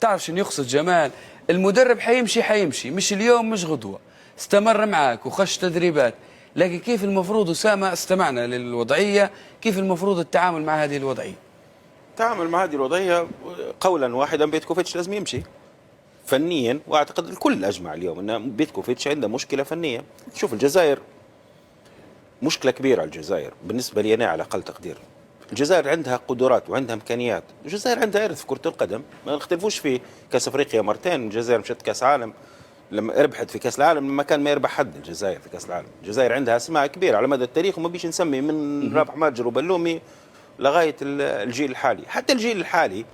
تعرف شنو يقصد جمال؟ المدرب حيمشي مش اليوم مش غدوه، استمر معك وخش تدريبات، لكن كيف المفروض أسامة استمعنا للوضعيه، كيف المفروض التعامل مع هذه الوضعيه؟ التعامل مع هذه الوضعيه قولا واحدا بيتكوفيتش لازم يمشي فنيا، واعتقد الكل اجمع اليوم ان بيتكوفيتش عنده مشكله فنيه. شوف الجزائر مشكله كبيره، الجزائر بالنسبه لي انا على اقل تقدير. الجزائر عندها قدرات وعندها امكانيات، الجزائر عندها ارث في كره القدم ما نختلفوش فيه. كاس افريقيا مرتين، الجزائر مشت كاس عالم لما ربحت في كاس العالم لما كان ما يربح حد الجزائر في كاس العالم. الجزائر عندها اسماء كبيره على مدى التاريخ، وما بيش نسمي من رابح ماجر وبلومي لغايه الجيل الحالي. حتى الجيل الحالي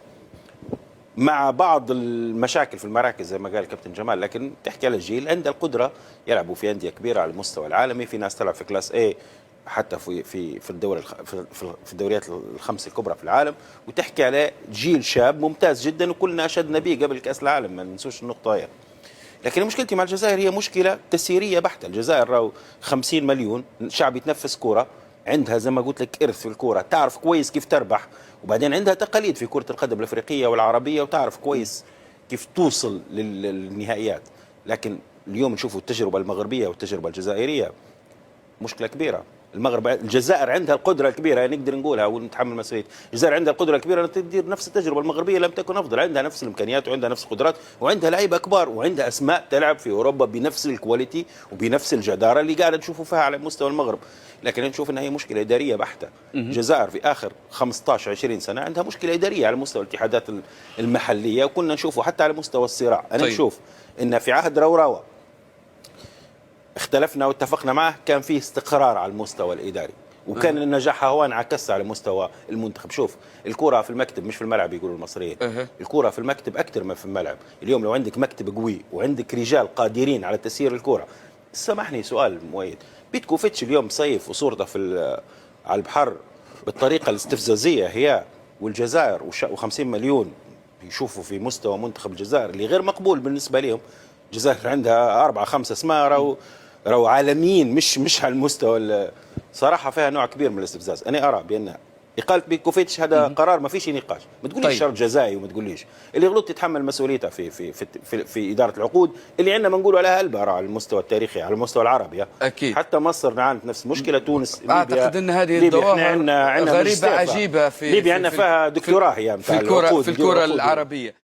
مع بعض المشاكل في المراكز زي ما قال كابتن جمال، لكن تحكي على الجيل عنده القدره يلعبوا في انديه كبيره على المستوى العالمي، في ناس تلعب في كلاس اي حتى في الدوري في الدوريات الخمس الكبرى في العالم، وتحكي على جيل شاب ممتاز جدا وكلنا اشدنا به قبل كاس العالم، ما ننسوش النقطه هي. لكن مشكلتي مع الجزائر هي مشكله تسييريه بحته. الجزائر راهو 50 مليون شعب يتنفس كوره، عندها زي ما قلت لك ارث في الكوره، تعرف كويس كيف تربح، وبعدين عندها تقاليد في كره القدم الافريقيه والعربيه، وتعرف كويس كيف توصل للنهائيات. لكن اليوم نشوفوا التجربه المغربيه والتجربه الجزائريه مشكله كبيره. الجزائر عندها القدره الكبيره نقدر نقولها ونتحمل مسؤوليه. الجزائر عندها القدره الكبيره ان تدير نفس التجربه المغربيه، لم تكن افضل، عندها نفس الامكانيات وعندها نفس القدرات وعندها لعيبه كبار وعندها اسماء تلعب في اوروبا بنفس الكواليتي وبنفس الجداره اللي قاعده تشوفوا فيها على مستوى المغرب. لكن نشوف انها هي مشكله اداريه بحته. الجزائر في اخر 15 20 سنه عندها مشكله اداريه على مستوى الاتحادات المحليه، وكنا نشوفه حتى على مستوى الصراع. انا نشوف ان في عهد روراوه اختلفنا واتفقنا معه، كان فيه استقرار على المستوى الاداري، وكان النجاح هو انعكس على مستوى المنتخب. شوف الكرة في المكتب مش في الملعب يقولوا المصريين. الكرة في المكتب اكثر من في الملعب. اليوم لو عندك مكتب قوي وعندك رجال قادرين على تسيير الكرة. سامحني سؤال مؤيد، بيتكوفيتش اليوم صيف وصورته على البحر بالطريقة الاستفزازية هي، والجزائر و50 مليون يشوفوا في مستوى منتخب الجزائر اللي غير مقبول بالنسبة لهم. الجزائر عندها 4 5 اسماء راهو عالميين، مش على المستوى. صراحه فيها نوع كبير من الاستفزاز. انا ارى بان اقاله بيتكوفيتش هذا قرار ما فيش نقاش. ما تقوليش شرط جزائي وما تقوليش اللي غلط يتحمل مسؤوليته في اداره العقود اللي عندنا ما نقولوا عليها البارة على المستوى التاريخي على المستوى العربي. اكيد حتى مصر نعانت نفس المشكله، تونس، ليبيا. اعتقد ان هذه الظواهر غريبه عجيبه ليبيا عندنا فيها دكتوراه هي في الكره العربيه.